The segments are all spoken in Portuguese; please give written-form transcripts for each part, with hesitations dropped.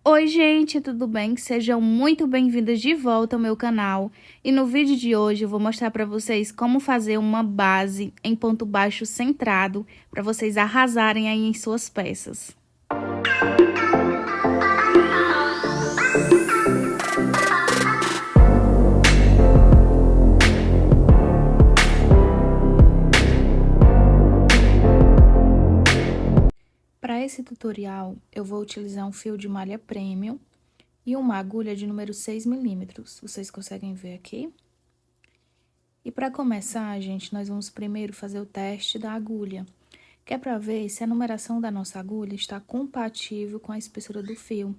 Oi, gente, tudo bem? Sejam muito bem-vindas de volta ao meu canal. E no vídeo de hoje eu vou mostrar para vocês como fazer uma base em ponto baixo centrado para vocês arrasarem aí em suas peças. Para esse tutorial, eu vou utilizar um fio de malha premium e uma agulha de número 6 milímetros. Vocês conseguem ver aqui? E para começar, gente, nós vamos primeiro fazer o teste da agulha, que é para ver se a numeração da nossa agulha está compatível com a espessura do fio.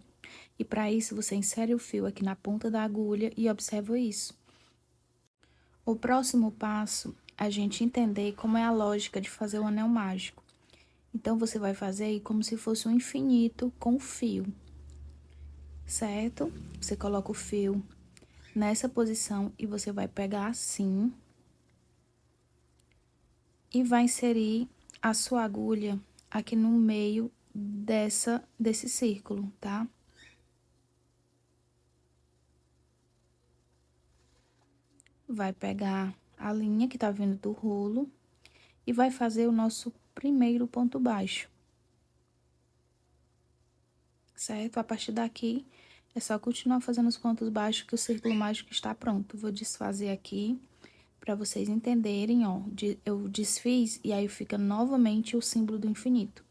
E para isso, você insere o fio aqui na ponta da agulha e observa isso. O próximo passo é a gente entender como é a lógica de fazer o anel mágico. Então, você vai fazer como se fosse um infinito com o fio, certo? Você coloca o fio nessa posição e você vai pegar assim e vai inserir a sua agulha aqui no meio desse círculo, tá? Vai pegar a linha que tá vindo do rolo e vai fazer o nosso primeiro ponto baixo, certo? A partir daqui, é só continuar fazendo os pontos baixos que o círculo mágico está pronto. Vou desfazer aqui para vocês entenderem, ó. Eu desfiz e aí fica novamente o símbolo do infinito.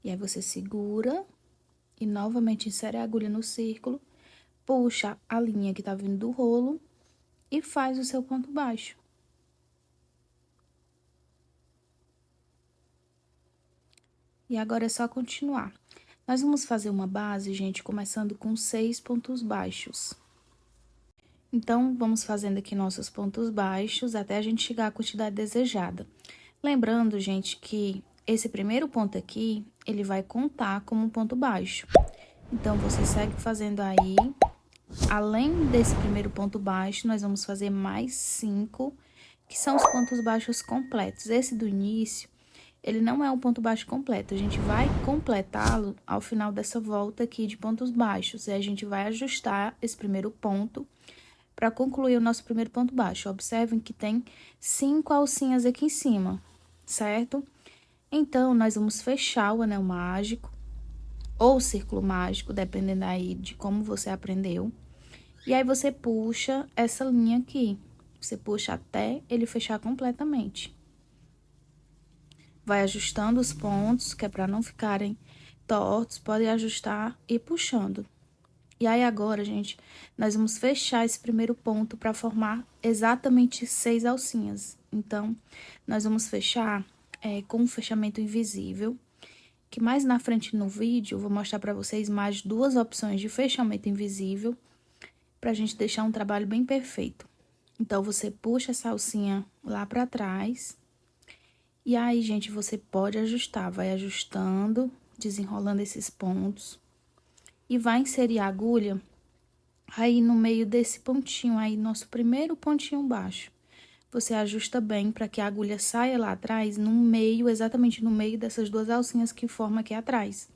E aí você segura e novamente insere a agulha no círculo, puxa a linha que tá vindo do rolo e faz o seu ponto baixo. E agora é só continuar. Nós vamos fazer uma base, gente, começando com 6 pontos baixos. Então, vamos fazendo aqui nossos pontos baixos até a gente chegar à quantidade desejada. Lembrando, gente, que esse primeiro ponto aqui, ele vai contar como um ponto baixo. Então, você segue fazendo aí. Além desse primeiro ponto baixo, nós vamos fazer mais 5, que são os pontos baixos completos. Esse do início, ele não é um ponto baixo completo, a gente vai completá-lo ao final dessa volta aqui de pontos baixos. E a gente vai ajustar esse primeiro ponto para concluir o nosso primeiro ponto baixo. Observem que tem 5 alcinhas aqui em cima, certo? Então, nós vamos fechar o anel mágico ou círculo mágico, dependendo aí de como você aprendeu. E aí, você puxa essa linha aqui. Você puxa até ele fechar completamente. Vai ajustando os pontos, que é para não ficarem tortos, pode ajustar e puxando. E aí, agora, gente, nós vamos fechar esse primeiro ponto para formar exatamente 6 alcinhas. Então, nós vamos fechar com um fechamento invisível, que mais na frente no vídeo eu vou mostrar para vocês mais 2 opções de fechamento invisível, para a gente deixar um trabalho bem perfeito. Então, você puxa essa alcinha lá para trás. E aí, gente, você pode ajustar, vai ajustando, desenrolando esses pontos. E vai inserir a agulha aí no meio desse pontinho aí, nosso primeiro pontinho baixo. Você ajusta bem para que a agulha saia lá atrás, no meio, exatamente no meio dessas 2 alcinhas que formam aqui atrás.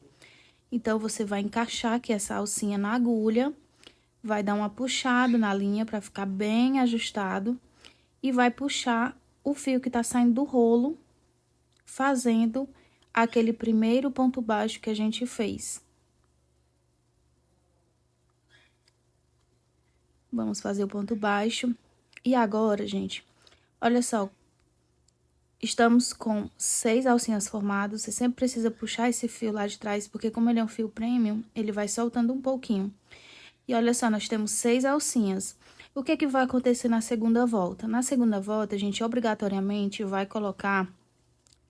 Então, você vai encaixar aqui essa alcinha na agulha, vai dar uma puxada na linha para ficar bem ajustado e vai puxar o fio que tá saindo do rolo, fazendo aquele primeiro ponto baixo que a gente fez. Vamos fazer o ponto baixo. E agora, gente, olha só, estamos com 6 alcinhas formadas. Você sempre precisa puxar esse fio lá de trás, porque como ele é um fio premium, ele vai soltando um pouquinho. E olha só, nós temos 6 alcinhas. O que vai acontecer na segunda volta? Na segunda volta, a gente obrigatoriamente vai colocar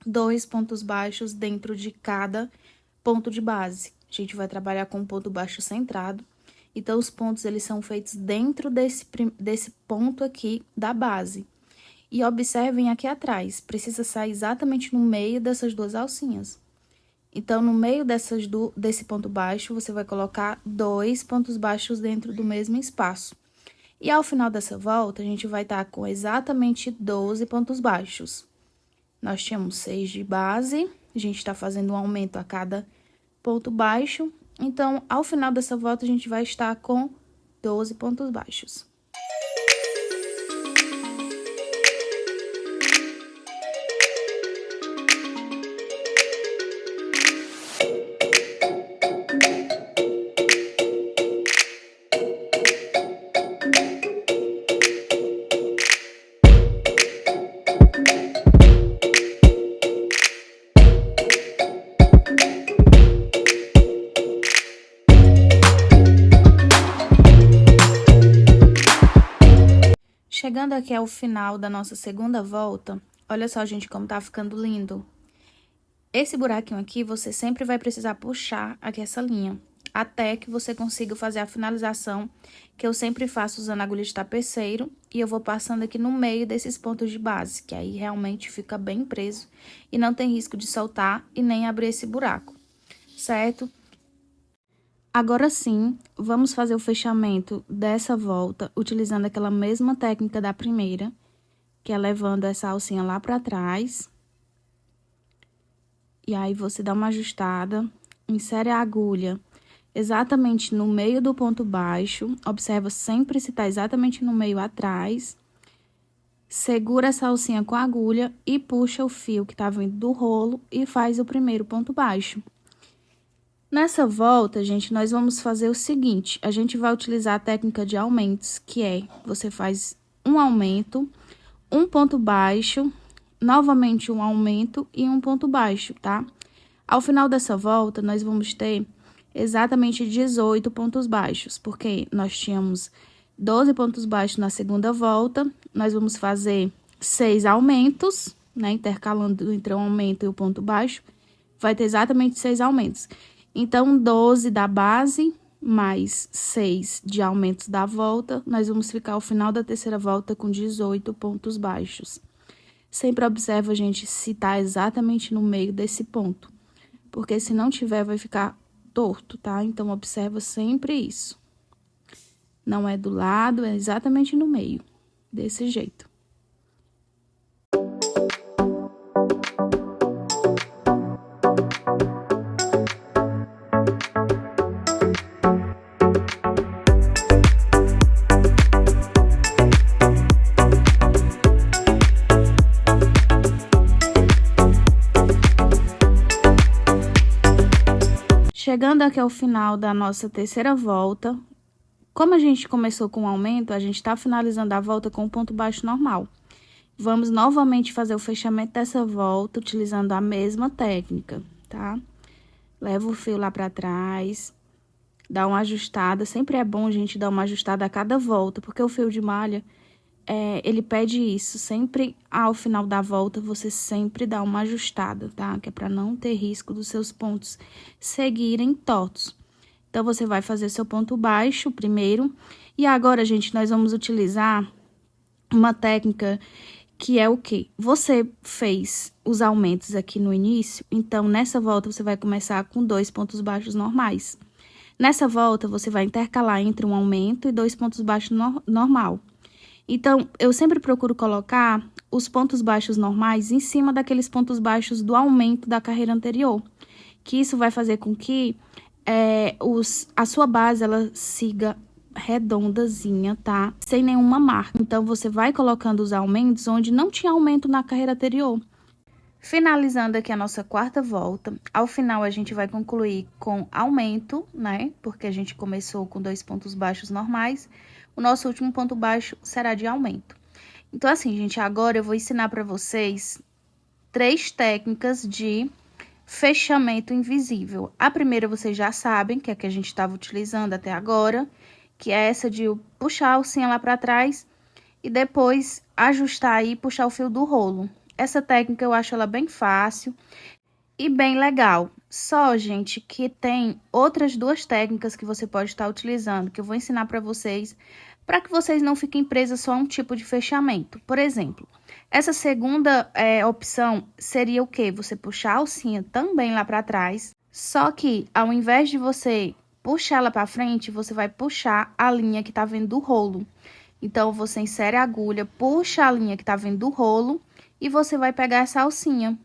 2 pontos baixos dentro de cada ponto de base. A gente vai trabalhar com um ponto baixo centrado. Então, os pontos, eles são feitos dentro desse ponto aqui da base. E observem aqui atrás, precisa sair exatamente no meio dessas 2 alcinhas. Então, no meio desse ponto baixo, você vai colocar 2 pontos baixos dentro do mesmo espaço. E ao final dessa volta, a gente vai estar com exatamente 12 pontos baixos. Nós tínhamos 6 de base, a gente está fazendo um aumento a cada ponto baixo. Então, ao final dessa volta, a gente vai estar com 12 pontos baixos. Chegando aqui ao final da nossa segunda volta, olha só, gente, como tá ficando lindo. Esse buraquinho aqui, você sempre vai precisar puxar aqui essa linha, até que você consiga fazer a finalização, que eu sempre faço usando agulha de tapeceiro, e eu vou passando aqui no meio desses pontos de base, que aí realmente fica bem preso, e não tem risco de soltar e nem abrir esse buraco, certo? Agora sim, vamos fazer o fechamento dessa volta, utilizando aquela mesma técnica da primeira, que é levando essa alcinha lá pra trás. E aí, você dá uma ajustada, insere a agulha exatamente no meio do ponto baixo, observa sempre se tá exatamente no meio atrás. Segura essa alcinha com a agulha e puxa o fio que tá vindo do rolo e faz o primeiro ponto baixo. Nessa volta, gente, nós vamos fazer o seguinte, a gente vai utilizar a técnica de aumentos, que é, você faz um aumento, um ponto baixo, novamente um aumento e um ponto baixo, tá? Ao final dessa volta, nós vamos ter exatamente 18 pontos baixos, porque nós tínhamos 12 pontos baixos na segunda volta, nós vamos fazer 6 aumentos, né, intercalando entre o aumento e o ponto baixo, vai ter exatamente 6 aumentos. Então, 12 da base, mais 6 de aumentos da volta, nós vamos ficar ao final da terceira volta com 18 pontos baixos. Sempre observa, gente, se tá exatamente no meio desse ponto, porque se não tiver, vai ficar torto, tá? Então, observa sempre isso. Não é do lado, é exatamente no meio, desse jeito. Chegando aqui ao final da nossa terceira volta, como a gente começou com o aumento, a gente tá finalizando a volta com o ponto baixo normal. Vamos novamente fazer o fechamento dessa volta, utilizando a mesma técnica, tá? Leva o fio lá pra trás, dá uma ajustada. Sempre é bom a gente dar uma ajustada a cada volta, porque o fio de malha, ele pede isso. Sempre ao final da volta, você sempre dá uma ajustada, tá? Que é pra não ter risco dos seus pontos seguirem tortos. Então, você vai fazer seu ponto baixo primeiro. E agora, gente, nós vamos utilizar uma técnica que é o quê? Você fez os aumentos aqui no início, então, nessa volta, você vai começar com 2 pontos baixos normais. Nessa volta, você vai intercalar entre um aumento e 2 pontos baixos normal. Então, eu sempre procuro colocar os pontos baixos normais em cima daqueles pontos baixos do aumento da carreira anterior. Que isso vai fazer com que a sua base, ela siga redondazinha, tá? Sem nenhuma marca. Então, você vai colocando os aumentos onde não tinha aumento na carreira anterior. Finalizando aqui a nossa quarta volta, ao final a gente vai concluir com aumento, né? Porque a gente começou com 2 pontos baixos normais. O nosso último ponto baixo será de aumento. Então, assim, gente, agora eu vou ensinar para vocês 3 técnicas de fechamento invisível. A primeira vocês já sabem, que é a que a gente estava utilizando até agora, que é essa de puxar a alcinha lá para trás e depois ajustar aí e puxar o fio do rolo. Essa técnica eu acho ela bem fácil e bem legal. Só, gente, que tem outras 2 técnicas que você pode estar utilizando, que eu vou ensinar para vocês, para que vocês não fiquem presas só a um tipo de fechamento. Por exemplo, essa segunda opção seria o quê? Você puxar a alcinha também lá para trás, só que ao invés de você puxar ela para frente, você vai puxar a linha que tá vindo do rolo. Então, você insere a agulha, puxa a linha que tá vindo do rolo e você vai pegar essa alcinha.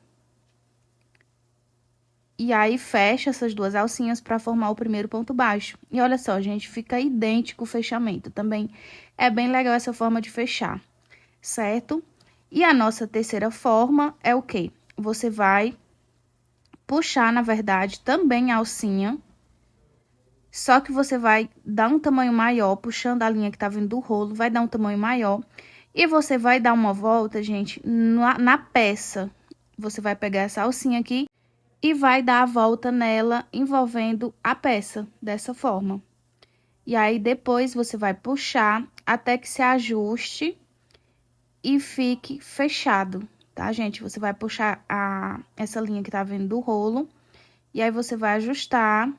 E aí, fecha essas duas alcinhas para formar o primeiro ponto baixo. E olha só, gente, fica idêntico o fechamento. Também é bem legal essa forma de fechar, certo? E a nossa terceira forma é o quê? Você vai puxar, na verdade, também a alcinha, só que você vai dar um tamanho maior, puxando a linha que tá vindo do rolo, vai dar um tamanho maior. E você vai dar uma volta, gente, na peça. Você vai pegar essa alcinha aqui e vai dar a volta nela, envolvendo a peça, dessa forma. E aí, depois, você vai puxar até que se ajuste e fique fechado, tá, gente? Você vai puxar essa linha que tá vindo do rolo, e aí você vai ajustar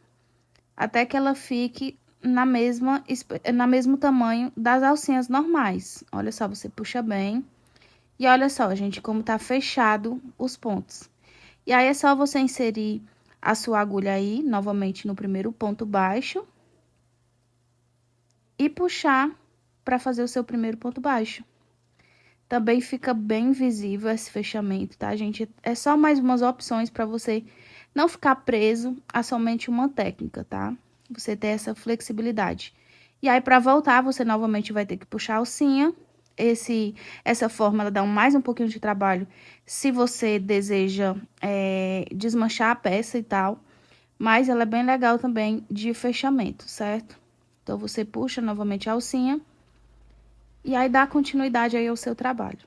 até que ela fique no mesmo tamanho das alcinhas normais. Olha só, você puxa bem. E olha só, gente, como tá fechado os pontos. E aí, é só você inserir a sua agulha aí, novamente no primeiro ponto baixo. E puxar para fazer o seu primeiro ponto baixo. Também fica bem visível esse fechamento, tá, gente? É só mais umas opções para você não ficar preso a somente uma técnica, tá? Você ter essa flexibilidade. E aí, para voltar, você novamente vai ter que puxar a alcinha. Essa forma, ela dá mais um pouquinho de trabalho se você deseja desmanchar a peça e tal. Mas ela é bem legal também de fechamento, certo? Então, você puxa novamente a alcinha e aí dá continuidade aí ao seu trabalho.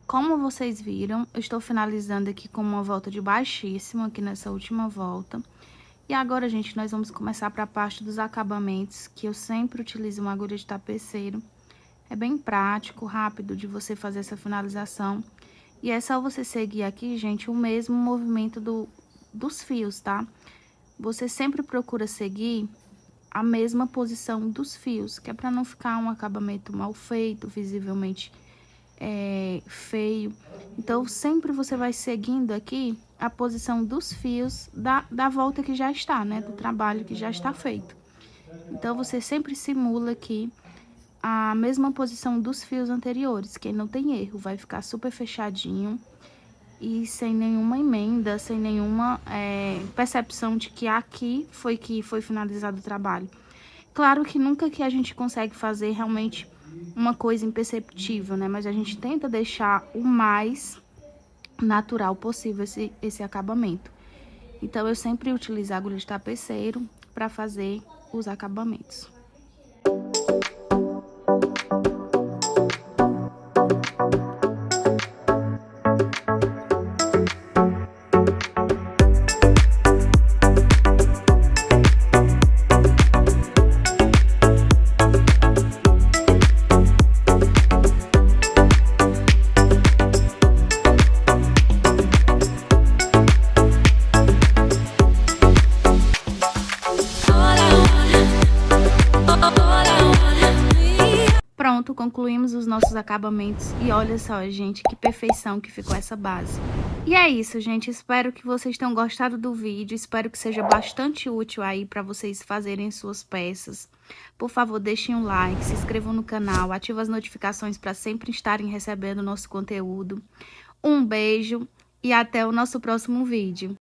Como vocês viram, eu estou finalizando aqui com uma volta de baixíssimo aqui nessa última volta. E agora, gente, nós vamos começar para a parte dos acabamentos, que eu sempre utilizo uma agulha de tapeceiro. É bem prático, rápido de você fazer essa finalização. E é só você seguir aqui, gente, o mesmo movimento dos fios, tá? Você sempre procura seguir a mesma posição dos fios, que é para não ficar um acabamento mal feito, visivelmente feio. Então, sempre você vai seguindo aqui a posição dos fios da volta que já está, né? Do trabalho que já está feito. Então, você sempre simula aqui a mesma posição dos fios anteriores, que não tem erro, vai ficar super fechadinho e sem nenhuma emenda, sem nenhuma percepção de que aqui foi que foi finalizado o trabalho. Claro que nunca que a gente consegue fazer realmente uma coisa imperceptível, né? Mas a gente tenta deixar o mais natural possível esse acabamento. Então, eu sempre utilizo a agulha de tapeceiro para fazer os acabamentos. Pronto, concluímos os nossos acabamentos e olha só, gente, que perfeição que ficou essa base. E é isso, gente, espero que vocês tenham gostado do vídeo, espero que seja bastante útil aí para vocês fazerem suas peças. Por favor, deixem um like, se inscrevam no canal, ativem as notificações para sempre estarem recebendo o nosso conteúdo. Um beijo e até o nosso próximo vídeo.